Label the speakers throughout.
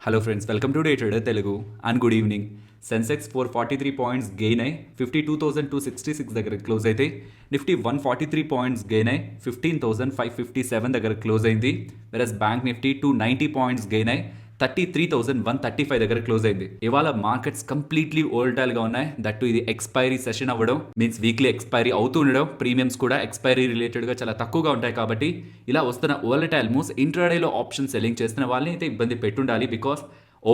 Speaker 1: Hello friends, welcome to day trader Telugu and good evening. Sensex 443 points gain అయ్యి 52,266 దగ్గర close అయితే, Nifty 143 points gain అయ్యి 15,557 దగ్గర క్లోజ్ అయింది. వెరస్ బ్యాంక్ నిఫ్టీ 290 పాయింట్స్ గెయిన్ అయ్యి 33,135 దగ్గర క్లోజ్ అయింది. ఇవాళ మార్కెట్స్ కంప్లీట్లీ ఓల్టైల్ గా ఉన్నాయి. దట్టు ఇది ఎక్స్పైరీ సెషన్ అవ్వడం మీన్స్ వీక్లీ ఎక్స్పైరీ అవుతూ ఉండడం, ప్రీమియమ్స్ కూడా ఎక్స్పైరీ రిలేటెడ్ గా చాలా తక్కువగా ఉంటాయి. కాబట్టి ఇలా వస్తున్న ఓల్టైల్ మూవ్స్ ఇంట్రాడేలో ఆప్షన్ సెల్లింగ్ చేస్తున్న వాళ్ళని అయితే ఇబ్బంది పెట్టుండాలి. బికాస్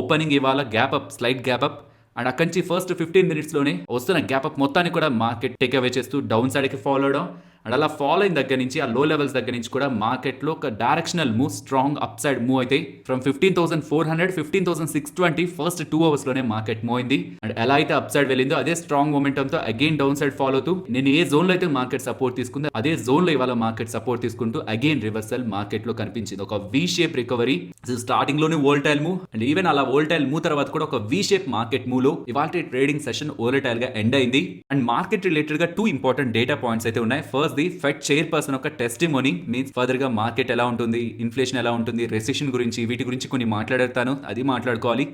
Speaker 1: ఓపెనింగ్ ఇవాళ gap up, slight gap up, and అక్కడి నుంచి ఫస్ట్ 15 మినిట్స్లోనే వస్తున్న గ్యాప్ అప్ మొత్తాన్ని కూడా మార్కెట్ టేక్ అవే చేస్తూ డౌన్ సైడ్కి ఫాలో అవడం, అండ్ అలా ఫాలో అయిన దగ్గర నుంచి ఆ లో లెవెల్స్ దగ్గర నుంచి కూడా మార్కెట్లో ఒక directional move, strong up side move అయితే ఫ్రమ్ 15,400 15,620 ఫస్ట్ 2 అవర్స్ లోనే మార్కెట్ మూవ్ అయింది. అండ్ ఎలా అయితే అప్ సైడ్ వెళ్ళిందో అదే స్ట్రాంగ్ మొమెంటమ్ తో అగైన్ డౌన్ సైడ్ ఫాలో అవుతూ నేను ఏ జోన్ లో అయితే మార్కెట్ సపోర్ట్ తీసుకుంది అదే జోన్ లో ఇవాళ మార్కెట్ సపోర్ట్ తీసుకుంటూ అగైన్ రివర్సల్ మార్కెట్ లో కనిపించింది. ఒక వి షేప్ రికవరీ స్టార్టింగ్ లోనే వోల్టైల్ మూవ్, అండ్ ఈవెన్ అలా వోల్టైల్ మూవ్ తర్వాత కూడా ఒక వి షేప్ మార్కెట్ మూవ్ లో ఇవాళ ట్రేడింగ్ సెషన్ వోలటైల్ గా ఎండ్ అయింది. అండ్ మార్కెట్ రిలేటెడ్ గా 2 ఇంపార్టెంట్ డేటా పాయింట్స్ అయితే ఉన్నాయి. ఫస్ట్ ది ఫెడ్ చైర్పర్సన్ ఒక టెస్టిమోనీ, మీన్స్ ఫర్దర్ గా మార్కెట్ ఎలా ఉంటుంది, ఇన్ఫ్లేషన్ ఎలా ఉంటుంది, రెసిషన్ గురించి, వీటి గురించి కొన్ని మాట్లాడతాను, అది మాట్లాడుకోవాలి.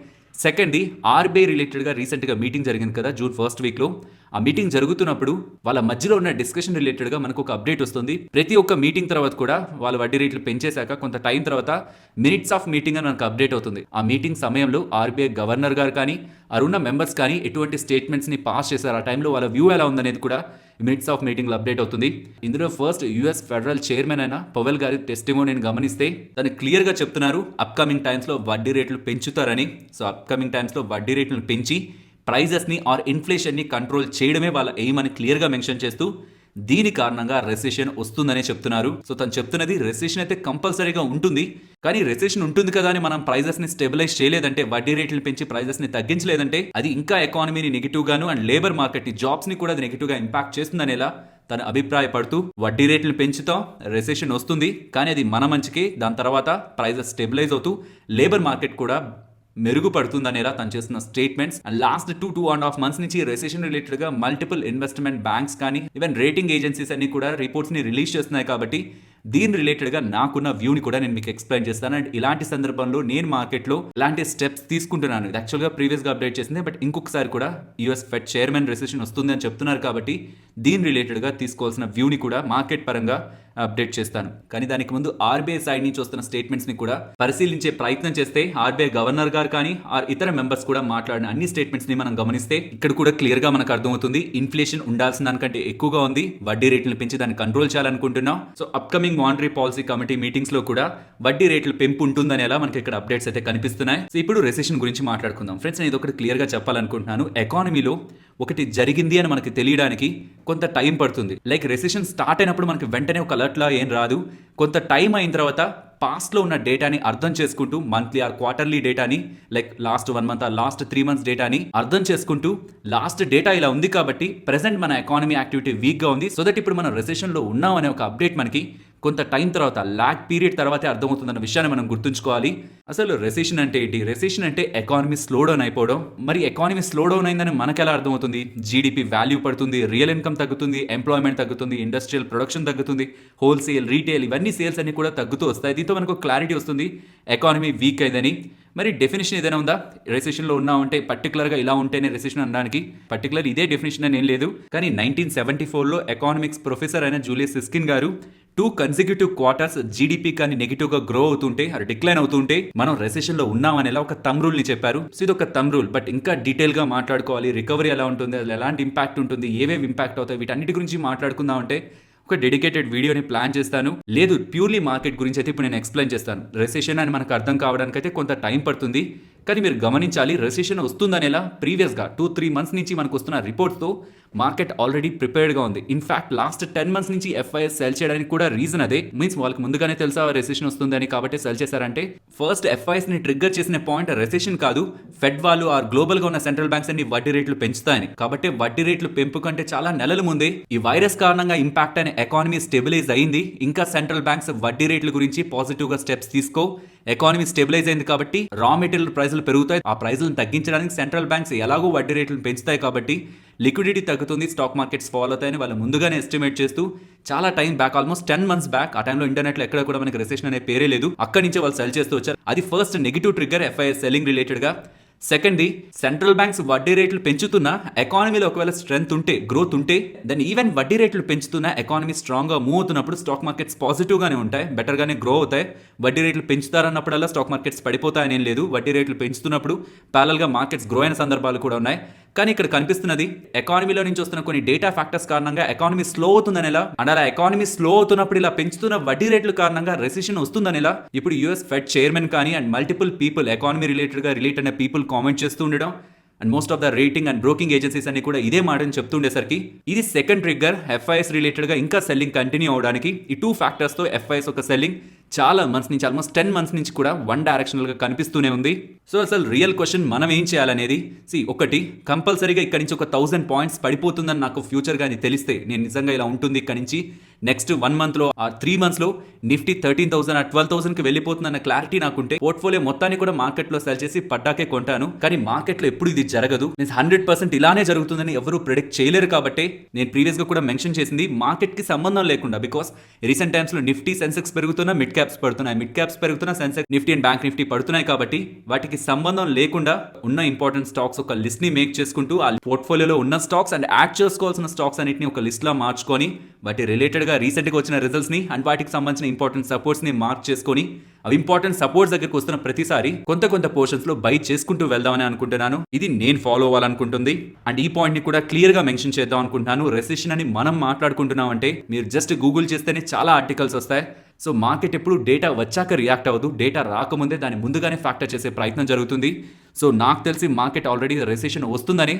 Speaker 1: సెకండ్ ది ఆర్బీఐ రిలేటెడ్ గా రీసెంట్ గా మీటింగ్ జరిగింది కదా జూన్ ఫస్ట్ వీక్ లో. ఆ మీటింగ్ జరుగుతున్నప్పుడు వాళ్ళ మధ్యలో ఉన్న డిస్కషన్ రిలేటెడ్ గా మనకు ఒక అప్డేట్ వస్తుంది. ప్రతి ఒక్క మీటింగ్ తర్వాత కూడా వాళ్ళ వడ్డీ రేట్లు పెంచేశాక కొంత టైం తర్వాత మినిట్స్ ఆఫ్ మీటింగ్ అని మనకు అప్డేట్ అవుతుంది. ఆ మీటింగ్ సమయంలో ఆర్బీఐ గవర్నర్ గారు కానీ అరుణ మెంబర్స్ కానీ ఎటువంటి స్టేట్మెంట్స్ ని పాస్ చేశారు, ఆ టైంలో వాళ్ళ వ్యూ ఎలా ఉందనేది కూడా మినిట్స్ ఆఫ్ మీటింగ్ లో అప్డేట్ అవుతుంది. ఇందులో ఫస్ట్ యుఎస్ ఫెడరల్ చైర్మన్ అయిన పవెల్ గారి టెస్టిమోనీని గమనిస్తే తను క్లియర్ గా చెప్తున్నారు అప్కమింగ్ టైమ్స్ లో వడ్డీ రేట్లు పెంచుతారని. సో అప్కమింగ్ టైమ్స్ లో వడ్డీ రేట్లను పెంచి ప్రైజెస్ ని ఆర్ ఇన్ఫ్లేషన్ ని కంట్రోల్ చేయడమే వాళ్ళ ఎయిమ్ అని క్లియర్ గా మెన్షన్ చేస్తూ దీని కారణంగా రెసెషన్ వస్తుందనే చెప్తున్నారు. సో తను చెప్తున్నది రెసెషన్ అయితే కంపల్సరీగా ఉంటుంది, కానీ రెసెషన్ ఉంటుంది కదా అని మనం ప్రైజెస్ ని స్టెబిలైజ్ చేయలేదంటే, వడ్డీ రేట్లు పెంచి ప్రైజెస్ ని తగ్గించలేదంటే అది ఇంకా ఎకానమీని నెగిటివ్ గాను అండ్ లేబర్ మార్కెట్ ని, జాబ్స్ ని కూడా అది నెగిటివ్ గా ఇంపాక్ట్ చేస్తుందనేలా తన అభిప్రాయపడుతూ వడ్డీ రేట్లు పెంచుతాం, రెసెషన్ వస్తుంది, కానీ అది మన మంచికే, దాని తర్వాత ప్రైజెస్ స్టెబిలైజ్ అవుతూ లేబర్ మార్కెట్ కూడా మెరుగుపడుతుందనేలా తను చేస్తున్న స్టేట్మెంట్స్. అండ్ లాస్ట్ 2.5 మంత్స్ నుంచి రెసెషన్ రిలేటెడ్ గా మల్టిపుల్ ఇన్వెస్ట్మెంట్ బ్యాంక్స్ కానీ ఈవెన్ రేటింగ్ ఏజెన్సీస్ అన్ని కూడా రిపోర్ట్స్ ని రిలీజ్ చేస్తున్నాయి. కాబట్టి దీని రిలేటెడ్ గా నాకున్న వ్యూని కూడా నేను మీకు ఎక్స్ప్లెయిన్ చేస్తాను. అండ్ ఇలాంటి సందర్భంలో నేను మార్కెట్లో ఇలాంటి స్టెప్స్ తీసుకుంటున్నాను. ఇది యాక్చువల్ గా ప్రీవియస్ గా అప్డేట్ చేసింది, బట్ ఇంకొకసారి కూడా యుఎస్ ఫెడ్ చైర్మన్ రెసెషన్ వస్తుంది అని చెప్తున్నారు కాబట్టి దీని రిలేటెడ్ గా తీసుకోవాల్సిన వ్యూని కూడా మార్కెట్ పరంగా అప్డేట్ చేస్తాను. కానీ దానికి ముందు ఆర్బీఐ సైడ్ నుంచి వస్తున్న స్టేట్మెంట్స్ ని కూడా పరిశీలించే ప్రయత్నం చేస్తే ఆర్బీఐ గవర్నర్ గారు కానీ ఆర్ ఇతర మెంబర్స్ కూడా మాట్లాడిన అన్ని స్టేట్మెంట్స్ ని మనం గమనిస్తే ఇక్కడ కూడా క్లియర్ గా మనకు అర్థమవుతుంది ఇన్ఫ్లేషన్ ఉండాల్సిన దానికంటే ఎక్కువగా ఉంది, వడ్డీ రేట్లను పెంచి దాన్ని కంట్రోల్ చేయాలనుకుంటున్నాం. So upcoming monetary policy committee meetings లో కూడా వడ్డీ రేట్లు పెంపు ఉంటుందనేలా మనకి ఇక్కడ అప్డేట్స్ అయితే కనిపిస్తున్నాయి. సో ఇప్పుడు రెసెషన్ గురించి మాట్లాడుకుందాం. ఫ్రెండ్స్, నేను ఇది ఒకటి క్లియర్ గా చెప్పాలనుకుంటున్నాను. ఎకానమీలో ఒకటి జరిగింది అని మనకి తెలియడానికి కొంత టైం పడుతుంది. లైక్ రెసెషన్ స్టార్ట్ అయినప్పుడు మనకి వెంటనే ఒక అలర్ట్ లా ఏం రాదు. కొంత టైం అయిన తర్వాత పాస్ట్లో ఉన్న డేటాని అర్థం చేసుకుంటూ, మంత్లీ ఆర్ క్వార్టర్లీ డేటాని, like last 1 month or last 3 months డేటాని అర్థం చేసుకుంటూ లాస్ట్ డేటా ఇలా ఉంది కాబట్టి ప్రెసెంట్ మన ఎకానమీ యాక్టివిటీ వీక్గా ఉంది, సో దట్ ఇప్పుడు మనం రెసెషన్లో ఉన్నాం అనే ఒక అప్డేట్ మనకి కొంత టైం తర్వాత, లాగ్ పీరియడ్ తర్వాతే అర్థమవుతుందన్న విషయాన్ని మనం గుర్తుంచుకోవాలి. అసలు రెసెషన్ అంటే ఏంటి? రెసెషన్ అంటే ఎకానమీ స్లో డౌన్ అయిపోవడం. మరి ఎకానమీ స్లో డౌన్ అయిందని మనకు ఎలా అర్థమవుతుంది? జీడిపి వాల్యూ పడుతుంది, రియల్ ఇన్కమ్ తగ్గుతుంది, ఎంప్లాయ్మెంట్ తగ్గుతుంది, ఇండస్ట్రియల్ ప్రొడక్షన్ తగ్గుతుంది, హోల్సేల్, రీటైల్ ఇవన్నీ సేల్స్ అన్ని కూడా తగ్గుతూ వస్తాయి. దీంతో మనకు క్లారిటీ వస్తుంది ఎకానమీ వీక్ అయిందని. మరి డెఫినేషన్ ఏదైనా ఉందా? రెసెషన్లో ఉన్నామంటే పర్టికులర్గా ఇలా ఉంటేనే రెసెషన్ అనడానికి పర్టికులర్ ఇదే డెఫినేషన్ అని ఏం లేదు. కానీ 1974లో ఎకానమిక్స్ ప్రొఫెసర్ అయిన జూలియస్ సిస్కిన్ గారు 2 కన్సిక్యూటివ్ క్వార్టర్స్ జీడిపి కానీ నెగిటివ్ గా గ్రో అవుతుంటే అది డిక్లైన్ అవుతుంటే మనం రెసెషన్ లో ఉన్నామనేలా ఒక థంబ్ రూల్ ని చెప్పారు. సో ఇది ఒక థంబ్ రూల్, బట్ ఇంకా డీటెయిల్ గా మాట్లాడుకోవాలి. రికవరీ ఎలా ఉంటుంది, అది ఎలాంటి ఇంపాక్ట్ ఉంటుంది, ఏవేవి ఇంపాక్ట్ అవుతాయి, వీటన్నిటి గురించి మాట్లాడుకుందాం అంటే ఒక డెడికేటెడ్ వీడియోని ప్లాన్ చేస్తాను. లేదు, ప్యూర్లీ మార్కెట్ గురించి అయితే ఇప్పుడు నేను ఎక్స్ప్లెయిన్ చేస్తాను. రెసెషన్ అని మనకు అర్థం కావడానికి అయితే కొంత టైం పడుతుంది, కానీ మీరు గమనించాలి రెసెషన్ వస్తుందనేలా ప్రీవియస్గా 2-3 మంత్స్ నుంచి మనకు వస్తున్న రిపోర్ట్స్తో మార్కెట్ ఆల్రెడీ ప్రిపేర్డ్గా ఉంది. ఇన్ఫాక్ట్ లాస్ట్ 10 మంత్స్ నుంచి ఎఫ్ఐఎస్ సెల్ చేయడానికి కూడా రీజన్ అదే. మీన్స్ వాళ్ళకి ముందుగానే తెలుసా రెసెషన్ వస్తుందని, కాబట్టి సెల్ చేశారంటే ఫస్ట్ ఎఫ్ఐఎస్ ని ట్రిగ్గర్ చేసిన పాయింట్ రెసెషన్ కాదు, ఫెడ్ వాళ్ళు ఆర్ గ్లోబల్ గా ఉన్న సెంట్రల్ బ్యాంక్స్ అన్ని వడ్డీ రేట్లు పెంచుతాయని. కాబట్టి వడ్డీ రేట్లు పెంపు కంటే చాలా నెలల ముందే ఈ వైరస్ కారణంగా ఇంపాక్ట్ అయిన ఎకానమీ స్టెబిలైజ్ అయింది. ఇంకా సెంట్రల్ బ్యాంక్స్ వడ్డీ రేట్ల గురించి పాజిటివ్ గా స్టెప్స్ తీసుకో, ఎకానమీ స్టెబిలైజ్ అయింది కాబట్టి రా మెటీరియల్ ప్రైజులు పెరుగుతాయి. ఆ ప్రైజులను తగ్గించడానికి సెంట్రల్ బ్యాంక్స్ ఎలాగో వడ్డీ రేట్లను పెంచుతాయి కాబట్టి లిక్విడిటీ తగ్గుతుంది, స్టాక్ మార్కెట్స్ ఫాలో అవుతాయని వాళ్ళు ముందుగానే ఎస్టిమేట్ చేస్తూ చాలా time back, almost 10 months back, ఆ టైంలో ఇంటర్నెట్లో ఎక్కడ కూడా మనకి రెసెషన్ అనే పేరే లేదు, అక్కడి నుంచి వాళ్ళు సెల్ చేస్తూ వచ్చారు. అది first negative trigger FIs selling రిలేటెడ్గా. సెకండ్ది, సెంట్రల్ బ్యాంక్స్ వడ్డీ రేట్లు పెంచుతున్నా ఎకానమీలో ఒకవేళ స్ట్రెంత్ ఉంటే, గ్రోత్ ఉంటే, దెన్ ఈవెన్ వడ్డీ రేట్లు పెంచుతున్నా ఎకానమీ స్ట్రాంగ్గా మూవ్ అవుతున్నప్పుడు స్టాక్ మార్కెట్స్ పాజిటివ్గానే ఉంటాయి, బెటర్గానే గ్రో అవుతాయి. వడ్డీ రేట్లు పెంచుతారన్నప్పుడల్లా స్టాక్ మార్కెట్స్ పడిపోతాయని ఏం లేదు. వడ్డీ రేట్లు పెంచుతున్నప్పుడు ప్యారల్గా మార్కెట్స్ గ్రో అయిన సందర్భాలు కూడా ఉన్నాయి. కానీ ఇక్కడ కనిపిస్తున్నది ఎకానమీలో నుంచి వస్తున్న కొన్ని డేటా ఫ్యాక్టర్స్ కారణంగా ఎకానమీ స్లో అవుతుందనేలా, అండ్ అలా ఎకానమీ స్లో అవుతున్నప్పుడు ఇలా పెంచుతున్న వడ్డీ రేట్ల కారణంగా రెసిషన్ వస్తుందనేలా ఇప్పుడు యూఎస్ ఫెడ్ చైర్మన్ కానీ అండ్ మల్టిపుల్ పీపుల్ ఎకానమీ రిలేటెడ్గా రిలేట్ అయిన పీపుల్ కామెంట్ చేస్తూ ఉండడం, and most of the rating and broking agencies అన్ని కూడా ఇదే మాటని చెప్తుండేసరికి ఇది సెకండ్ ట్రిగ్గర్ ఎఫ్ఐఎస్ రిలేటెడ్గా ఇంకా సెల్లింగ్ కంటిన్యూ అవడానికి. ఈ 2 ఫ్యాక్టర్స్తో ఎఫ్ఐఎస్ ఒక సెల్లింగ్ చాలా మంత్స్ నుంచి, ఆల్మోస్ట్ 10 months నుంచి కూడా వన్ డైరెక్షనల్గా కనిపిస్తూనే ఉంది. సో అసలు రియల్ క్వశ్చన్ మనం ఏం చేయాలనేది, ఒకటి, కంపల్సరీగా ఇక్కడ నుంచి ఒక 1000 points పడిపోతుందని నాకు ఫ్యూచర్ కానీ తెలిస్తే, నేను నిజంగా ఇలా ఉంటుంది ఇక్కడ నుంచి నెక్స్ట్ 1 monthలో ఆ 3 monthsలో నిఫ్టీ 13,000 12,000కి వెళ్ళిపోతుందన్న క్లారిటీ నాకుంటే పోర్ట్ఫోలియో మొత్తాన్ని కూడా మార్కెట్లో సెల్ చేసి పడ్డాకే కొంటాను. కానీ మార్కెట్లో ఎప్పుడు ఇది జరగదు, 100% ఇలానే జరుగుతుందని ఎవరు ప్రిడిక్ట్ చేయలేరు. కాబట్టి నేను ప్రీవియస్గా కూడా మెన్షన్ చేసింది మార్కెట్కి సంబంధం లేకుండా, బికాస్ రీసెంట్ టైమ్స్లో నిఫ్టీ సెన్సెక్స్ పెరుగుతున్నా, మిడ్ క్యాప్స్ పడుతున్నాయి, మిడ్ క్యాప్స్ పెరుగుతున్నా Sensex Nifty and bank Nifty పడుతున్నాయి. కాబట్టి వాటికి సంబంధం లేకుండా ఉన్న ఇంపార్టెంట్ స్టాక్స్ ఒక లిస్ట్ ని మేక్ చేసుకుంటూ ఆ పోర్ట్ఫోలియోలో ఉన్న స్టాక్స్ అండ్ యాడ్ చేసుకోవాల్సిన స్టాక్స్ అన్నిటిని ఒక లిస్ట్ లా మార్చుకొని వాటి రిలేటెడ్ గా రీసెంట్ గా వచ్చిన రిజల్ట్స్ ని అండ్ వాటికి సంబంధించిన ఇంపార్టెంట్ సపోర్ట్స్ ని మార్క్ చేసుకొని అవి ఇంపార్టెంట్ సపోర్ట్స్ దగ్గరకు వస్తున్న ప్రతిసారి కొంత పోర్షన్స్ లో బై చేసుకుంటూ వెళ్దామని అనుకుంటున్నాను. ఇది నేను ఫాలో అవ్వాలనుకుంటుంది. అండ్ ఈ పాయింట్ ని కూడా క్లియర్ గా మెన్షన్ చేద్దాం అనుకుంటున్నాను. రెసిషన్ అని మనం మాట్లాడుకుంటున్నాం అంటే మీరు జస్ట్ గూగుల్ చేస్తేనే చాలా ఆర్టికల్స్ వస్తాయి. సో మార్కెట్ ఎప్పుడు డేటా వచ్చాక రియాక్ట్ అవ్వదు, డేటా రాకముందే దాన్ని ముందుగానే ఫ్యాక్టర్ చేసే ప్రయత్నం జరుగుతుంది. సో నాకు తెలిసి మార్కెట్ ఆల్రెడీ రెసిషన్ వస్తుందని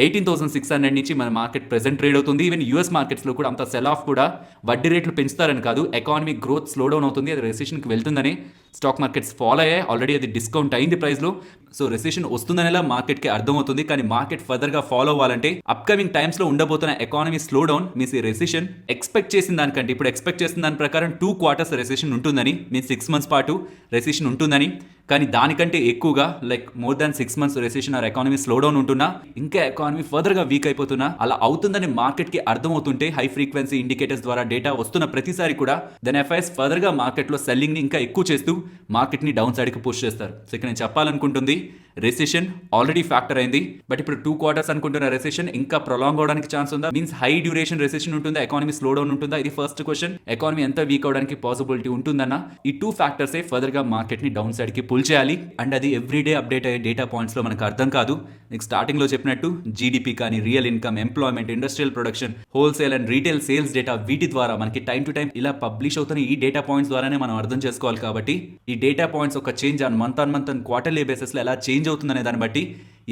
Speaker 1: 18,600 నుంచి మన మార్కెట్ ప్రెజెంట్ ట్రేడ్ అవుతుంది. ఈవెన్ యూఎస్ మార్కెట్స్లో కూడా అంత సెల్ ఆఫ్ కూడా వడ్డీ రేట్లు పెంచుతారని కాదు, ఎకానమిక్ గ్రోత్ స్లో డౌన్ అవుతుంది, అది రెసిషన్కి వెళ్తుందని స్టాక్ మార్కెట్స్ ఫాలో అయ్యాయి. ఆల్రెడీ అది డిస్కౌంట్ అయింది ప్రైస్లో. సో రెసిషన్ వస్తుందనేలా మార్కెట్కి అర్థమవుతుంది. కానీ మార్కెట్ ఫర్దర్గా ఫాలో అవ్వాలంటే అప్కమింగ్ టైమ్స్లో ఉండబోతున్న economy slow down means recession expect చేసిన దానికంటే ఇప్పుడు ఎక్స్పెక్ట్ చేసిన దాని ప్రకారం 2 quarters రెసిషన్ ఉంటుందని, మీన్స్ 6 months పాటు రెసిషన్ ఉంటుందని. కానీ దానికంటే ఎక్కువగా like more than 6 months recession or economy slow down ఉంటున్నా, ఇంకా ఎకానమీ ఫర్దర్గా వీక్ అయిపోతున్నా, అలా అవుతుందని మార్కెట్కి అర్థమవుతుంటే హై ఫ్రీక్వెన్సీ ఇండికేటర్స్ ద్వారా డేటా వస్తున్న ప్రతిసారి కూడా దెన్ ఎఫ్ఐఎస్ ఫర్దర్గా మార్కెట్లో సెల్లింగ్ని ఇంకా ఎక్కువ చేస్తూ మార్కెట్ని డౌన్ సైడ్కి పుష్ చేస్తారు. సో ఇక్కడ నేను చెప్పాలనుకుంటుంది రెసిషన్ ఆల్రెడీ ఫ్యాక్టర్ అయింది, బట్ ఇప్పుడు 2 quarters అనుకుంటున్న రెసిషన్ ఇంకా ప్రొలాంగ్ అవడానికి ఛాన్స్ ఉందా, మీన్స్ హై డ్యూరేషన్ రెసిషన్ ఉంటుందా, ఎకానమీ స్లో డౌన్ ఉంటుందా, ఇది ఫస్ట్ క్వశ్చన్. ఎకానమీ ఎంత వీక్ అవడానికి పాసిబిలిటీ ఉంటుందన్న ఈ 2 factors ఫర్దర్గా మార్కెట్ని డౌన్ సైడ్కి పుల్ చేయాలి. అండ్ అది ఎవ్రీడే అప్డేట్ అయ్యే డేటా పాయింట్స్లో మనకు అర్థం కాదు. నీకు స్టార్టింగ్లో చెప్పినట్టు జీడిపి కానీ, real income, employment, industrial production, wholesale and retail sales data, వీటి ద్వారా మనకి టైం టు టైం ఇలా పబ్లిష్ అవుతున్న ఈ డేటా పాయింట్స్ ద్వారానే మనం అర్థం చేసుకోవాలి. కాబట్టి ఈ డేటా పాయింట్స్ ఒక change on month and quarterly బేసిస్లో ఎలా చేంజ్ అవుతుందనే దాన్ని బట్టి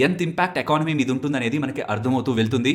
Speaker 1: ఎంత ఇంపాక్ట్ ఎకానమీ మీద ఉంటుందనేది మనకి అర్థమవుతూ వెళ్తుంది.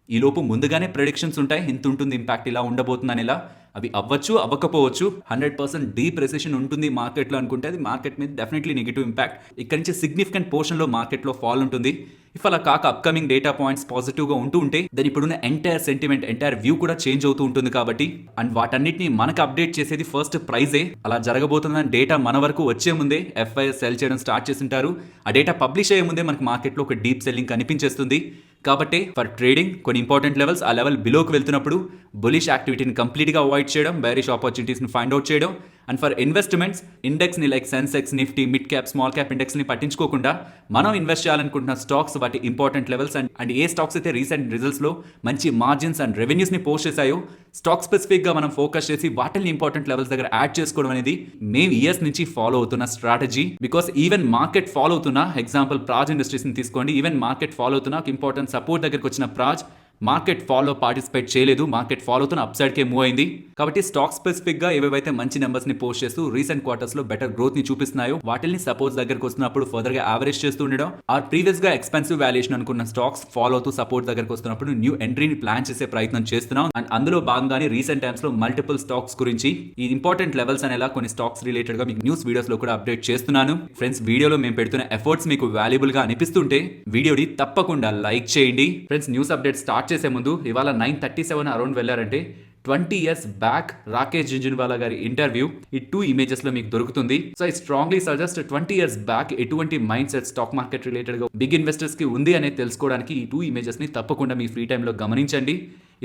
Speaker 1: ఈలోపు ముందుగానే ప్రెడిక్షన్స్ ఉంటాయి, ఇంత ఉంటుంది ఇంపాక్ట్, ఇలా ఉండబోతుందని. ఇలా అవి అవ్వచ్చు అవ్వకపోవచ్చు. 100% డీప్ రెసిషన్ ఉంటుంది మార్కెట్లో అనుకుంటే అది మార్కెట్ మీద డెఫినెట్లీ నెగిటివ్ ఇంపాక్ట్. ఇక్కడ నుంచి సిగ్నిఫికెంట్ పోర్షన్లో మార్కెట్లో ఫాల్ ఉంటుంది. ఇఫ్ అలా కాక అప్కమింగ్ డేటా పాయింట్స్ పాజిటివ్గా ఉంటూ ఉంటే దాని ఇప్పుడున్న ఎంటైర్ సెంటిమెంట్, ఎంటైర్ వ్యూ కూడా చేంజ్ అవుతూ ఉంటుంది. కాబట్టి అండ్ వాటన్నిటిని మనకు అప్డేట్ చేసేది ఫస్ట్ ప్రైజే. అలా జరగబోతుందని డేటా మన వరకు వచ్చే ముందే ఎఫ్ఐఎస్ సెల్ చేయడం స్టార్ట్ చేసింటారు. ఆ డేటా పబ్లిష్ అయ్యే ముందే మనకు మార్కెట్లో ఒక డీప్ సెల్లింగ్ కనిపించేస్తుంది. కాబట్టి ఫర్ ట్రేడింగ్ కొన్ని ఇంపార్టెంట్ లెవెల్స్, ఆ లెవెల్ బిలోకి వెళ్తున్నప్పుడు బులిష్ యాక్టివిటీని కంప్లీట్గా అవాయిడ్ చేయడం, బేరిష్ ఆపర్చునిటీస్ని ఫైండ్ అవుట్ చేయడం. అండ్ ఫర్ ఇన్వెస్ట్మెంట్స్ ఇండెక్స్ని like Sensex, Nifty, mid cap, small cap ఇండెక్స్ని పట్టించుకోకుండా మనం ఇన్వెస్ట్ చేయాలనుకుంటున్న స్టాక్స్, వాటి ఇంపార్టెంట్ లెవెల్స్ అండ్ ఏ స్టాక్స్ అయితే రీసెంట్ రిజల్ట్స్లో మంచి మార్జిన్స్ అండ్ రెవెన్యూస్ని పోస్ట్ చేశాయో స్టాక్ స్పెసిఫిక్గా మనం ఫోకస్ చేసి వాటిని ఇంపార్టెంట్ లెవెల్స్ దగ్గర యాడ్ చేసుకోవడం అనేది మేము ఇయర్స్ నుంచి ఫాలో అవుతున్న strategy. Because even market follow అవుతున్న ఎగ్జాంపుల్ ప్రాజ్ ఇండస్ట్రీస్ని తీసుకోండి. ఈవెన్ మార్కెట్ ఫాలో అవుతున్న ఇంపార్టెంట్ సపోర్ట్ దగ్గరకు వచ్చిన ప్రాజ్ మార్కెట్ ఫాలో పార్టిసిపేట్ చేయలేదు, మార్కెట్ ఫాలోతో అప్ సైడ్కే మూవ్ అయింది. కాబట్టి స్టాక్ స్పెసిఫిక్గా ఏవైతే మంచి నెంబర్స్ని పోస్ట్ చేస్తూ రీసెంట్ క్వార్టర్స్లో బెటర్ గ్రోత్ని చూపిస్తున్నాయో వాటిని సపోర్ట్స్ దగ్గరకు వస్తున్నప్పుడు ఫర్దర్గా యావరేజ్ చేస్తూ ఉండడం, ఆర్ ప్రీవియస్గా ఎక్స్పెన్సివ్ వాల్యుయేషన్ అనుకున్న స్టాక్స్ ఫాలో అవుతూ సపోర్ట్ దగ్గరకు వస్తున్నప్పుడు న్యూ ఎంట్రీని ప్లాన్ చేసే ప్రయత్నం చేస్తున్నాం. అండ్ అందులో భాగంగానే రీసెంట్ టైమ్స్లో మల్టిపుల్ స్టాక్స్ గురించి ఈ ఇంపార్టెంట్ లెవెల్స్ అనేలా కొన్ని స్టాక్స్ రిలేటెడ్గా మీకు న్యూస్ వీడియోస్లో కూడా అప్డేట్ చేస్తున్నాను. ఫ్రెండ్స్, వీడియోలో మేము పెడుతున్న ఎఫర్ట్స్ మీకు వాల్యుబుల్గా అనిపిస్తుంటే వీడియోని తప్పకుండా లైక్ చేయండి. ఫ్రెండ్స్, న్యూస్ అప్డేట్ స్టార్ట్ చేసే ముందు ఇవాళ 9:37 అరౌండ్ వెళ్ళారంటే 20 years బ్యాక్ రాకేష్ జుంజున్వాలా గారి ఇంటర్వ్యూ ఈ 2 ఇమేజెస్ లో మీకు దొరుకుతుంది. So I strongly suggest 20 years back ఎటువంటి mindset stock market related గా బిగ్ ఇన్వెస్టర్స్ కి ఉంది అనేది తెలుసుకోవడానికి ఈ 2 ఇమేజెస్ ని తప్పకుండా మీ ఫ్రీ టైంలో గమనించండి.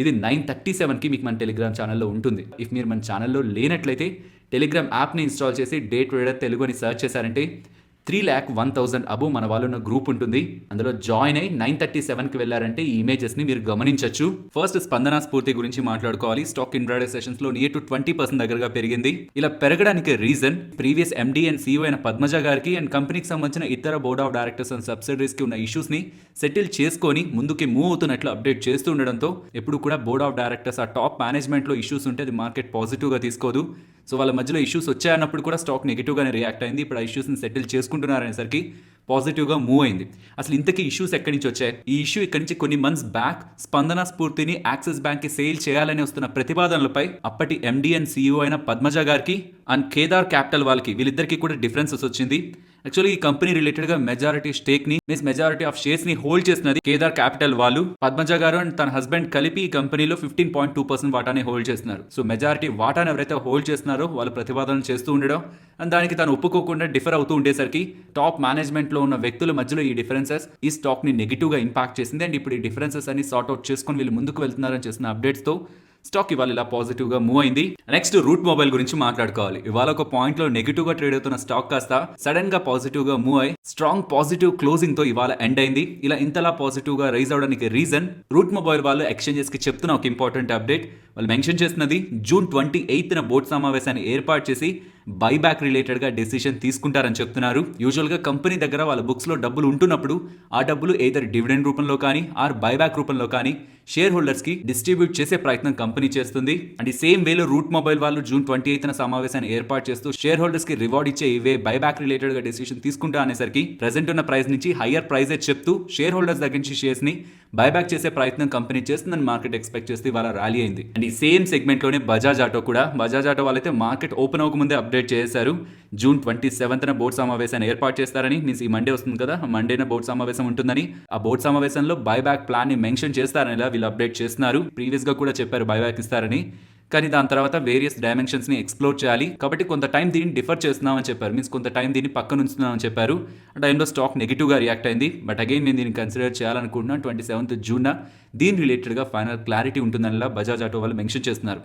Speaker 1: ఇది 9:37కి మీకు మన టెలిగ్రామ్ ఛానల్లో ఉంటుంది. ఇఫ్ మీరు మన ఛానల్లో లేనట్లయితే టెలిగ్రామ్ యాప్ని ఇన్స్టాల్ చేసి డే ట్రేడర్ తెలుగు అని సెర్చ్ చేశారంటే 3,01,000 అబోవ్ మన వాళ్ళున్న గ్రూప్ ఉంటుంది. అందులో జాయిన్ అయ్యి 9:37కి వెళ్ళారంటే ఈ ఇమేజెస్ ని మీరు గమనించవచ్చు. ఫస్ట్ స్పందన స్ఫూర్తి గురించి మాట్లాడుకోవాలి. స్టాక్ ఇంట్రాడే సెషన్స్ లో నియర్ టు 20% దగ్గరగా పెరిగింది. ఇలా పెరగడానికి reason previous MD and CEO అయిన పద్మజ గారికి అండ్ కంపెనీకి సంబంధించిన ఇతర board of directors and subsidiaries కి ఉన్న ఇష్యూస్ ని సెటిల్ చేసుకొని ముందుకి మూవ్ అవుతున్నట్లు అప్డేట్ చేస్తూ ఉండడంతో ఎప్పుడు కూడా బోర్డ్ ఆఫ్ డైరెక్టర్స్ ఆ టాప్ మేనేజ్మెంట్ లో ఇష్యూస్ ఉంటే అది మార్కెట్ పాజిటివ్ గా తీసుకోదు. సో వాళ్ళ మధ్యలో ఇష్యూస్ వచ్చాయన్నప్పుడు కూడా స్టాక్ నెగిటివ్గానే రియాక్ట్ అయింది. ఇప్పుడు ఆ ఇష్యూస్ని సెటిల్ చేసుకుంటున్నారనేసరికి పాజిటివ్గా మూవ్ అయింది. అసలు ఇంతకీ ఇష్యూస్ ఎక్కడి నుంచి వచ్చాయి? ఈ ఇష్యూ ఇక్కడి నుంచి కొన్ని మంత్స్ బ్యాక్ స్పందన స్ఫూర్తిని యాక్సిస్ బ్యాంక్కి సేల్ చేయాలని వస్తున్న ప్రతిపాదనలపై అప్పటి ఎండీ అండ్ సీఈఓ అయిన పద్మజ గారికి అండ్ కేదార్ క్యాపిటల్ వాళ్ళకి వీళ్ళిద్దరికీ కూడా డిఫరెన్సెస్ వచ్చింది. యాక్చువల్లీ ఈ కంపెనీ రిలేటెడ్ గా మెజారిటీ స్టేక్ ని మెజారిటీ ఆఫ్ షేర్స్ ని హోల్డ్ చేసినది కేదార్ క్యాపిటల్ వాళ్ళు. పద్మజ గారు అండ్ తన హస్బెండ్ కలిపి ఈ కంపెనీలో 15.2% వాటాని హోల్డ్ చేస్తున్నారు. సో మెజారిటీ వాటాను ఎవరైతే హోల్డ్ చేస్తున్నారో వాళ్ళు ప్రతిపాదనలు చేస్తూ ఉండడం అండ్ దానికి తను ఒప్పుకోకుండా డిఫర్ అవుతూ ఉండేసరికి టాప్ మేనేజ్మెంట్ లో ఉన్న వ్యక్తుల మధ్యలో ఈ డిఫరెన్సెస్ ఈ స్టాక్ ని నెగిటివ్ గా ఇంపాక్ట్ చేసింది. అండ్ ఇప్పుడు ఈ డిఫరెన్సెస్ అన్ని సార్ట్ అవుట్ చేసుకొని వీళ్ళు ముందుకు వెళ్తున్నారని చేసిన అప్డేట్స్ తో స్టాక్ ఇవాళ ఇలా పాజిటివ్ గా మూవ్ అయింది. నెక్స్ట్ రూట్ మొబైల్ గురించి మాట్లాడుకోవాలి. ఇవాళ ఒక పాయింట్ లో నెగిటివ్ గా ట్రేడ్ అవుతున్న స్టాక్ కాస్త సడన్ గా పాజిటివ్ గా మూవ్ అయ్యి స్ట్రాంగ్ పాజిటివ్ క్లోజింగ్ తో ఇవాళ ఎండ్ అయింది. ఇలా ఇంతలా పాజిటివ్ గా రైజ్ అవడానికి రీజన్ రూట్ మొబైల్ వాళ్ళు ఎక్స్చేంజెస్ కి చెప్తున్న ఒక ఇంపార్టెంట్ అప్డేట్. వాళ్ళు మెన్షన్ చేస్తున్నది June 28న బోర్డు సమావేశాన్ని ఏర్పాటు చేసి బైబ్యాక్ రిలేటెడ్ గా డెసిషన్ తీసుకుంటారని చెప్తున్నారు. యూజువల్ గా కంపెనీ దగ్గర వాళ్ళ బుక్స్ లో డబ్బులు ఉంటున్నప్పుడు ఆ డబ్బులు ఏదర్ డివిడెండ్ రూపంలో కానీ ఆర్ బైబ్యాక్ రూపంలో కానీ షేర్ హోల్డర్స్ కి డిస్ట్రిబ్యూట్ చేసే ప్రయత్నం కంపెనీ చేస్తుంది. అండ్ ఈ సేమ్ వేలో రూట్ మొబైల్ వాళ్ళు June 28న సమావేశాన్ని ఏర్పాటు చేస్తూ షేర్ హోల్డర్స్ కి రివార్డ్ ఇచ్చే ఇవే బైబ్యాక్ రిలేటెడ్ గా డెసిషన్ తీసుకుంటా అనేసరికి ప్రెసెంట్ ఉన్న ప్రైస్ నుంచి హయ్యర్ ప్రైజే చెప్తూ షేర్ హోల్డర్స్ దగ్గర నుంచి షేర్స్ ని బైబ్యాక్ చేసే ప్రయత్నం కంపెనీ చేస్తుందని మార్కెట్ ఎక్స్పెక్ట్ చేస్తే ఇవాళ ర్యాలీ అయింది. అండ్ ఈ సేమ్ సెగ్మెంట్ లోనే బజాజ్ ఆటో కూడా బజాజ్ ఆటో వాళ్ళైతే మార్కెట్ ఓపెన్ అవ్వకముందే అప్డేట్ చేశారు. June 27న బోర్డు సమావేశాన్ని ఏర్పాటు చేస్తారని. మీన్స్ ఈ మండే వస్తుంది కదా, మండేన బోర్డు సమావేశం ఉంటుందని. ఆ బోర్డు సమావేశంలో బైబ్యాక్ ప్లాన్ ని మెన్షన్ చేస్తారని ఇలా వీళ్ళు అప్డేట్ చేస్తున్నారు. ప్రీవియస్ గా కూడా చెప్పారు బైబ్యాక్ ఇస్తారని. కానీ దాని తర్వాత వేరియస్ డైమెన్షన్స్ ని ఎక్స్ప్లోర్ చేయాలి కాబట్టి కొంత టైం దీన్ని డిఫర్ చేస్తున్నామని చెప్పారు. మీన్స్ కొంత టైం దీన్ని పక్కన ఉంచుతున్నామని చెప్పారు. ఆ టైంలో స్టాక్ నెగిటివ్ గా రియాక్ట్ అయింది. బట్ అగైన్ నేను దీన్ని కన్సిడర్ చేయాలనుకుంటున్నాను. 27th June దీని రిలేటెడ్ గా ఫైనల్ క్లారిటీ ఉంటుందని బజాజ్ ఆటో వాళ్ళు మెన్షన్ చేస్తున్నారు.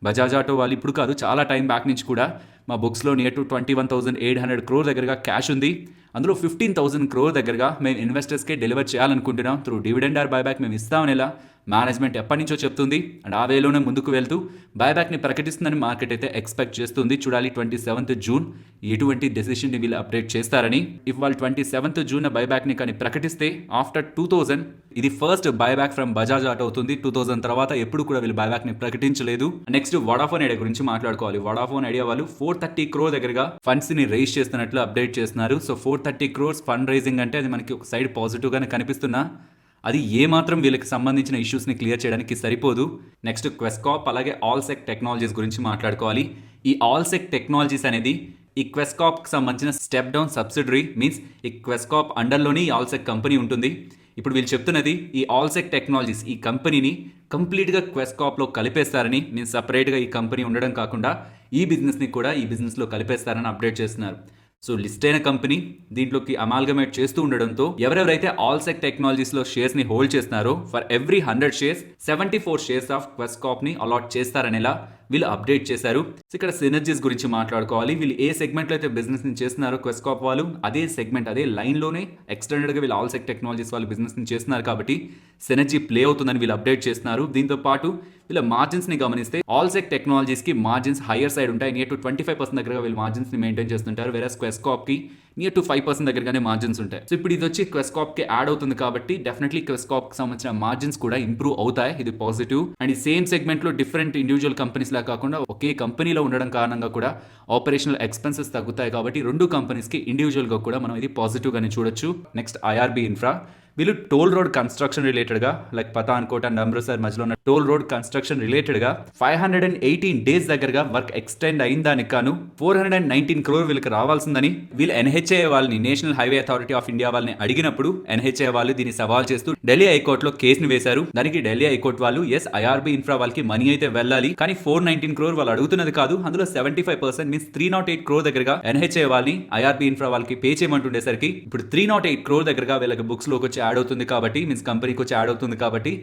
Speaker 1: బజాజ్ ఆటో వాళ్ళు ఇప్పుడు కాదు, చాలా టైం బ్యాక్ నుంచి కూడా మా బుక్స్లో నియర్ టు 21,800 crore దగ్గరగా క్యాష్ ఉంది. అందులో 15,000 crore దగ్గరగా మేము ఇన్వెస్టర్స్కే డెలివర్ చేయాలనుకుంటున్నాం. త్రూ డివిడెండ్ ఆర్ బైబ్యాక్ మేము ఇస్తామని ఇలా మేనేజ్మెంట్ ఎప్పటి నుంచో చెప్తుంది. అండ్ ఆ వేలోనే ముందుకు వెళ్తూ బైబ్యాక్ని ప్రకటిస్తుందని మార్కెట్ అయితే ఎక్స్పెక్ట్ చేస్తుంది. చూడాలి 27th June ఎటువంటి డెసిషన్ ని వీళ్ళు అప్డేట్ చేస్తారని. ఇఫ్ వాళ్ళు 27th June బైబ్యాక్ని కానీ ప్రకటిస్తే ఆఫ్టర్ 2000 ఇది first buyback from Bajaj auto అవుతుంది. 2000 తర్వాత ఎప్పుడు కూడా వీళ్ళు బైబ్యాక్ని ప్రకటించలేదు. నెక్స్ట్ వడాఫోన్ ఐడియా గురించి మాట్లాడుకోవాలి. వడాఫోన్ ఐడియా వాళ్ళు 430 crore దగ్గరగా ఫండ్స్ ని రైజ్ చేస్తున్నట్లు అప్డేట్ చేస్తున్నారు. సో 430 crores ఫండ్ రైజింగ్ అంటే అది మనకి ఒక సైడ్ పాజిటివ్ గానే కనిపిస్తున్నా అది ఏమాత్రం వీళ్ళకి సంబంధించిన ఇష్యూస్ని క్లియర్ చేయడానికి సరిపోదు. నెక్స్ట్ క్వెస్కాప్ అలాగే ఆల్సెక్ టెక్నాలజీస్ గురించి మాట్లాడుకోవాలి. ఈ ఆల్సెక్ టెక్నాలజీస్ అనేది ఈ క్వెస్కాప్కి సంబంధించిన స్టెప్ డౌన్ సబ్సిడరీ. మీన్స్ ఈ క్వెస్కాప్ అండర్లోని ఈ ఆల్సెక్ కంపెనీ ఉంటుంది. ఇప్పుడు వీళ్ళు చెప్తున్నది ఈ ఆల్సెక్ టెక్నాలజీస్ ఈ కంపెనీని కంప్లీట్గా క్వెస్కాప్లో కలిపేస్తారని. మీన్స్ సపరేట్గా ఈ కంపెనీ ఉండడం కాకుండా ఈ బిజినెస్ని కూడా ఈ బిజినెస్లో కలిపేస్తారని అప్డేట్ చేస్తున్నారు. సో లిస్ట్ అయిన కంపెనీ దీంట్లోకి అమాల్గమేట్ చేస్తూ ఉండడంతో ఎవరెవరైతే ఆల్సెక్ టెక్నాలజీస్లో షేర్స్ని హోల్డ్ చేస్తున్నారో for every 100 shares 74 shares of క్వెస్కాప్ని అలాట్ చేస్తారనేలా వీళ్ళు అప్డేట్ చేశారు. ఇక్కడ సినర్జీస్ గురించి మాట్లాడుకోవాలి. వీళ్ళు ఏ సెగ్మెంట్లో అయితే బిజినెస్ ని చేస్తున్నారో క్వెస్కాప్ వాళ్ళు అదే సెగ్మెంట్ అదే లైన్లోనే ఎక్స్టెండెడ్గా వీళ్ళు ఆల్సెక్ టెక్నాలజీస్ వాళ్ళు బిజినెస్ ని చేస్తున్నారు కాబట్టి సినర్జీ ప్లే అవుతుందని వీళ్ళు అప్డేట్ చేస్తున్నారు. దీంతో పాటు వీళ్ళ మార్జిన్స్ ని గమనిస్తే ఆల్సెక్ టెక్నాలజీస్ కి మార్జిన్స్ హైయర్ సైడ్ ఉంటాయి. నియర్ టు 25% దగ్గరగా వీళ్ళు మార్జిన్స్ ని మెయింటైన్ చేస్తుంటారు. వేరే క్వెస్కాప్ కి నియర్ టు 5% దగ్గరగానే మార్జిన్స్ ఉంటాయి. సో ఇప్పుడు ఇది వచ్చి క్వెస్కాప్ కి యాడ్ అవుతుంది కాబట్టి డెఫినెట్లీ క్వెస్కాప్ కి సంబంధించిన మార్జిన్స్ కూడా ఇంప్రూవ్ అవుతాయి. ఇది పాజిటివ్. అండ్ ఈ సేమ్ సెగ్మెంట్ లో డిఫరెంట్ ఇండివిజువల్ కంపెనీస్ లా కాకుండా ఒకే కంపెనీలో ఉండడం కారణంగా కూడా ఆపరేషనల్ ఎక్స్పెన్సెస్ తగ్గుతాయి కాబట్టి రెండు కంపెనీస్ కి ఇండివిజువల్ గా కూడా మనం ఇది పాజిటివ్ గానే చూడొచ్చు. నెక్స్ట్ ఐఆర్బి ఇన్ఫ్రా వీళ్ళు టోల్ రోడ్ కన్స్ట్రక్షన్ రిలేటెడ్గా లైక్ పతాన్కోట్ అండ్ అమృత్సర్ మధ్యలో ఉన్న టోల్ రోడ్ కన్స్ట్రక్షన్ రిలేటెడ్గా 518 డేస్ దగ్గరగా వర్క్ ఎక్స్టెండ్ అయిన దానికి గాను 419 crore వీళ్ళకి రావాల్సిందని వీళ్ళు ఎన్హెచ్ఏ వాళ్ళని national highway authority of India వాళ్ళని అడిగినప్పుడు ఎన్హెచ్ఏ వాళ్ళు దీన్ని సవాల్ చేస్తూ ఢిల్లీ హైకోర్టులో కేసును వేశారు. దానికి ఢిల్లీ హైకోర్టు వాళ్ళు ఐఆర్బీ ఇన్ఫ్రా వాళ్ళకి మనీ అయితే వెళ్ళాలి, కానీ 419 crore వాళ్ళు అడుగుతున్నది కాదు, అందులో 75% మీన్స్ 308 crore దగ్గరగా ఎన్హెచ్ఏ వాళ్ళని ఐఆర్బీ ఇన్ఫ్రా వాళ్ళకి పే చేయమంటుండేసరికి ఇప్పుడు 308 crore దగ్గరగా వీళ్ళకి బుక్స్ లోకి వచ్చి యాడ్ అవుతుంది కాబట్టి మీన్స్ కంపెనీకి వచ్చి యాడ్ అవుతుంది కాబట్టి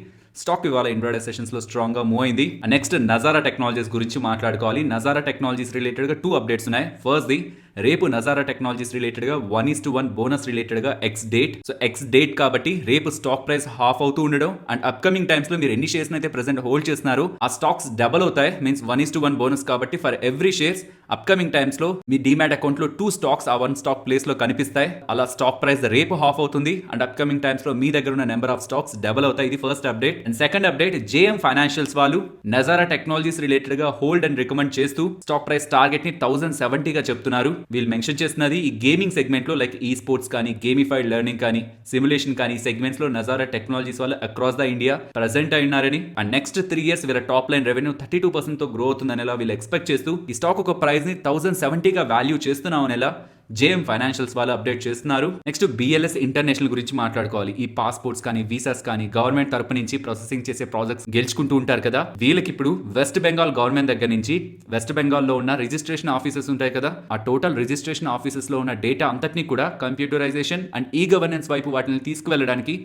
Speaker 1: స్టాక్ ఇవాళ ఇంట్రాడే సెషన్స్ లో స్ట్రాంగ్ గా మూవ్ అయింది. నెక్స్ట్ నజారా టెక్నాలజీస్ గురించి మాట్లాడుకోవాలి. నజారా టెక్నాలజీస్ రిలేటెడ్ గా 2 అప్డేట్స్ ఉన్నాయి. ఫస్ట్ ది రేపు నజారా టెక్నాలజీస్ రిలేటెడ్ గా 1:1 బోనస్ రిలేటెడ్ గా ఎక్స్ డేట్ కాబట్టి రేపు స్టాక్ ప్రైస్ హాఫ్ అవుతూ ఉండడం అండ్ అప్కమింగ్ టైమ్స్ లో మీరు ఎన్ని షేర్స్ అయితే ప్రెసెంట్ హోల్డ్ చేస్తున్నారో ఆ స్టాక్స్ డబల్ అవుతాయి. మీన్స్ 1:1 బోనస్ కాబట్టి for every shares upcoming times లో మీ డిమాట్ అకౌంట్ లో 2 స్టాక్స్ ఆ 1 స్టాక్ ప్లేస్ లో కనిపిస్తాయి. అలా స్టాక్ ప్రైస్ రేపు హాఫ్ అవుతుంది అండ్ అప్కమింగ్ టైమ్స్ లో మీ దగ్గర ఉన్న నెంబర్ ఆఫ్ స్టాక్స్ డబల్ అవుతాయి. ఇది first update. And second update, JM financials వాళ్ళు నజారా టెక్నాలజీస్ రిలేటెడ్ గా హోల్డ్ అండ్ రికమెండ్ చేస్తూ స్టాక్ ప్రైస్ టార్గెట్ ని 1070 గా చెప్తున్నారు. వీళ్ళు మెన్షన్ చేస్తున్నది ఈ గేమింగ్ సెగ్మెంట్ లో లైక్ ఈ స్పోర్ట్స్ కానీ గేమిఫైడ్ లెర్నింగ్ కానీ సిమ్యులేషన్ కానీ సెగ్మెంట్స్ లో నజారా టెక్నాలజీస్ వాళ్ళు అక్రాస్ ద ఇండియా ప్రెసెంట్ అయినారని అండ్ నెక్స్ట్ 3 years వీళ్ళ టాప్ లైన్ రెవెన్యూ 32% తో గ్రో అవుతుందనేలా వీళ్ళు ఎక్స్పెక్ట్ చేస్తూ ఈ స్టాక్ ఒక ప్రైస్ ని 1070 గా వాల్యూ చేస్తున్నామనేలా జేఎం ఫైనాన్షియల్స్ వాళ్ళు అప్డేట్ చేస్తున్నారు. నెక్స్ట్ బిఎల్ఎస్ ఇంటర్నేషనల్ గురించి మాట్లాడుకోవాలి. ఈ పాస్పోర్ట్స్ కానీ వీసాస్ కానీ గవర్నమెంట్ తరపు నుంచి ప్రాసెసింగ్ చేసే ప్రాజెక్ట్స్ గెలుచుకుంటూ ఉంటారు కదా, వీళ్ళకి ఇప్పుడు వెస్ట్ బెంగాల్ గవర్నమెంట్ దగ్గర నుంచి వెస్ట్ బెంగాల్ లో ఉన్న రిజిస్ట్రేషన్ ఆఫీసెస్ ఉంటాయి కదా, ఆ టోటల్ రిజిస్ట్రేషన్ ఆఫీసెస్ లో ఉన్న డేటా అంతటినీ కూడా కంప్యూటరైజేషన్ అండ్ ఈ గవర్నెన్స్ వైపు వాటిని తీసుకువెళ్ళడానికి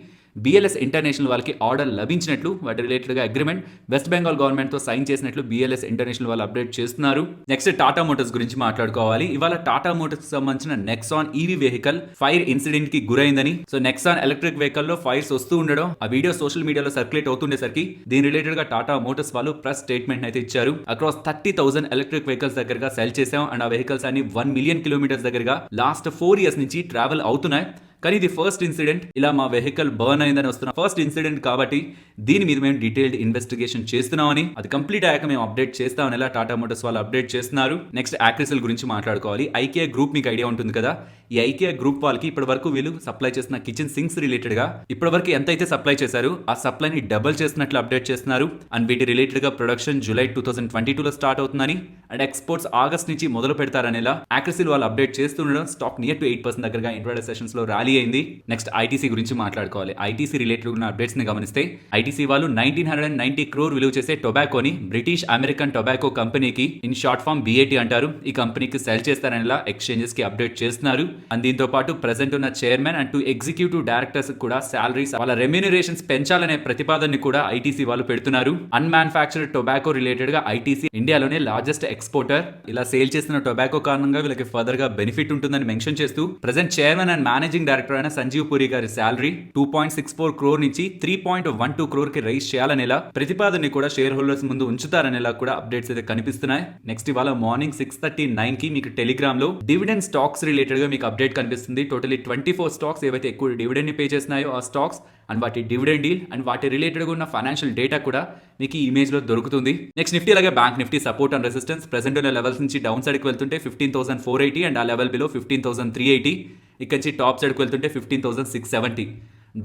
Speaker 1: బిఎల్ఎస్ ఇంటర్నేషనల్ వాళ్ళకి ఆర్డర్ లభించినట్లు వాటి రిలేటెడ్ గా అగ్రిమెంట్ వెస్ట్ బెంగాల్ గవర్నమెంట్ తో సైన్ చేసినట్లు బిఎల్ఎస్ ఇంటర్నేషనల్ వాళ్ళు అప్డేట్ చేస్తున్నారు. నెక్స్ట్ టాటా మోటార్స్ గురించి మాట్లాడుకోవాలి. ఇవాళ టాటా మోటార్స్ సంబంధించిన Nexon EV vehicle fire incident కి గురైందని, సో నెక్సాన్ ఎలక్ట్రిక్ వెహికల్ లో ఫైర్స్ వస్తూ ఉండడం ఆ వీడియో సోషల్ మీడియాలో సర్క్యులేట్ అవుతుండేసరికి దీని రిలేటెడ్ గా టాటా మోటార్స్ వాళ్ళు ప్రెస్ స్టేట్మెంట్ అయితే ఇచ్చారు. అక్రాస్ 30,000 ఎలక్ట్రిక్ వెహికల్స్ దగ్గరగా సెల్ చేసాం అండ్ ఆ వెహికల్స్ అన్ని 1 million kilometers దగ్గరగా లాస్ట్ 4 years నుంచి ట్రావెల్ అవుతున్నాయి. కానీ ఇది ఫస్ట్ ఇన్సిడెంట్, ఇలా మా వెహికల్ బర్న్ అయిందని వస్తున్న ఫస్ట్ ఇన్సిడెంట్ కాబట్టి దీని మీద మేము డీటెయిల్డ్ ఇన్వెస్టిగేషన్ చేస్తున్నామని, అది కంప్లీట్ అయ్యాక మేము అప్డేట్ చేస్తామని ఇలా టాటా మోటార్స్ వాళ్ళు అప్డేట్ చేస్తున్నారు. నెక్స్ట్ యాక్రిసిల్ గురించి మాట్లాడుకోవాలి. ఐకియా గ్రూప్ మీకు ఐడియా ఉంటుంది కదా, ఈ ఐకియా గ్రూప్ వాళ్ళకి ఇప్పటి వరకు వీళ్ళు సప్లై చేసిన కిచెన్ సింక్స్ రిలేటెడ్ గా ఇప్పటి వరకు ఎంత అయితే సప్లై చేశారు ఆ సప్లైని డబుల్ చేసినట్లు అప్డేట్ చేస్తున్నారు. అండ్ వీటి రిలేటెడ్ గా ప్రొడక్షన్ జూలై 2022 లో స్టార్ట్ అవుతుందని అండ్ ఎక్స్పోర్ట్స్ ఆగస్ట్ నుంచి మొదలు పెడతారనేలా యాక్రిసిల్ వాళ్ళు అప్డేట్ చేస్తుండడం స్టాక్ నియర్ టు 8% దగ్గరగా ఇంట్రాడే సెషన్స్ లో ర్యాలీ అయింది. నెక్స్ట్ ఐటీసీ గురించి మాట్లాడుకోవాలి. ఐటీసీ రిలేటెడ్ ఉన్న అప్డేట్స్ ని గమనిస్తే ఐటీసీ వాళ్ళు 1990 crore విలువ చేసే టొబాకోని బ్రిటిష్ అమెరికన్ టొబాకో కంపెనీకి ఇన్ షార్ట్ ఫామ్ BAT అంటారు, ఈ కంపెనీకి సెల్ చేస్తారనేలా ఎక్స్చేంజెస్ కి అప్డేట్ చేస్తున్నారు. అండ్ దీంతో పాటు ప్రెసెంట్ ఉన్న చైర్మన్ అండ్ 2 ఎగ్జిక్యూటివ్ డైరెక్టర్స్ కూడా సాలరీస్ వాళ్ళ రెమ్యూనరేషన్స్ పెంచాలనే ప్రతిపాదనని కూడా ఐటీసీ వాళ్ళు పెడుతున్నారు. అన్మాన్యుఫాక్చర్డ్ టొబాకో రిలేటెడ్ గా ఐటీసీ ఇండియాలోనే లార్జెస్ట్ ఎక్స్పోర్టర్. ఇలా సేల్ చేసిన టొబాకో కారణంగా వీళ్ళకి ఫర్దర్ గా బెనిఫిట్ ఉంటుందని మెన్షన్ చేస్తూ present chairman and managing director అయిన సంజీవ్ పురి గారి శాలరీ 2.64 crore నుంచి 3.12 crore కి రైజ్ చేయాలనేలా ప్రతిపాదనని కూడా షేర్ హోల్డర్స్ ముందు ఉంచుతారనేలా కూడా అప్డేట్స్ అయితే కనిపిస్తున్నాయి. నెక్స్ట్ ఇవాళ మార్నింగ్ 6:39 కి మీకు టెలిగ్రామ్ లో డివిడెండ్ స్టాక్స్ రిలేటెడ్ గా మీకు అప్డేట్ కనిపిస్తుంది. టోటలీ 24 స్టాక్స్ ఏవైతే ఎక్కువ డివిడెండ్ ని పే చేస్తున్నాయో ఆ స్టాక్స్ అండ్ వాటి డివిడెండ్ డీల్ అండ్ వాటి రిలేటెడ్ గా ఉన్న ఫైనాన్షియల్ డేటా కూడా మీకు ఈ ఇమేజ్ లో దొరుకుతుంది. నెక్స్ట్ నిఫ్టీ అలాగే bank Nifty support and resistance present ఉన్న లెవెల్స్ నుంచి డౌన్ సైడ్ కి వెళ్తుంటే 15,480 అండ్ ఆ లెవెల్ బిలో 15,380. ఇక్కడ నుంచి టాప్ సైడ్ కి వెళ్తుంటే 15,670.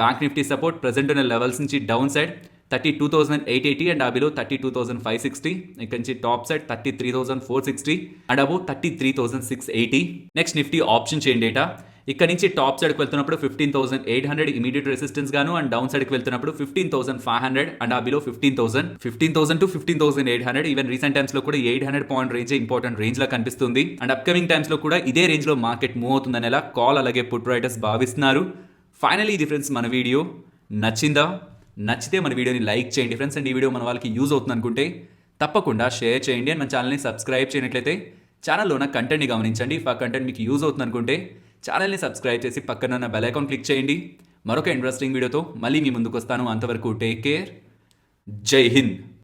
Speaker 1: బ్యాంక్ నిఫ్టీ సపోర్ట్ ప్రెసెంట్ ఉన్న లెవెల్స్ నుంచి డౌన్ సైడ్ 32,880 అండ్ ఆ బిలో 32,560. ఇక్కడ నుంచి top side 33,460 and above 33,680. Next Nifty option chain data ఇక్కడ నుంచి టాప్ సైడ్కి వెళ్తున్నప్పుడు 15,800 ఇమీడియట్ రెసిస్టెన్స్ గాను అండ్ డౌన్ సైడ్కి వెళ్తున్నప్పుడు 15,500 అండ్ ఆ below 15,000 to 15,800. Even recent times లో కూడా 800 పాయింట్ రేంజ్ ఇంపార్టెంట్ రేంజ్ లా కనిపిస్తుంది అండ్ అప్కమింగ్ టైమ్స్ లో కూడా ఇదే రేంజ్ లో మార్కెట్ మూవ్ అవుతుందనేలా కాల్ అలాగే పుట్ రైటర్స్ భావిస్తున్నారు. ఫైనలీ ఇది ఫ్రెండ్స్ మన వీడియో నచ్చితే మన వీడియోని లైక్ చేయండి ఫ్రెండ్స్. అండ్ ఈ వీడియో మన వాళ్ళకి యూజ్ అవుతుంది అనుకుంటే తప్పకుండా షేర్ చేయండి అండ్ మన ఛానల్ని సబ్స్క్రైబ్ చేయనట్లయితే ఛానల్లో ఉన్న కంటెంట్ని గమనించండి. ఇఫ్ ఆ కంటెంట్ మీకు యూజ్ అవుతుంది అనుకుంటే ఛానల్ని సబ్స్క్రైబ్ చేసి పక్కన ఉన్న బెల్ ఐకాన్ క్లిక్ చేయండి. మరొక ఇంట్రెస్టింగ్ వీడియోతో మళ్ళీ మీ ముందుకు వస్తాను. అంతవరకు టేక్ కేర్. జై హింద్.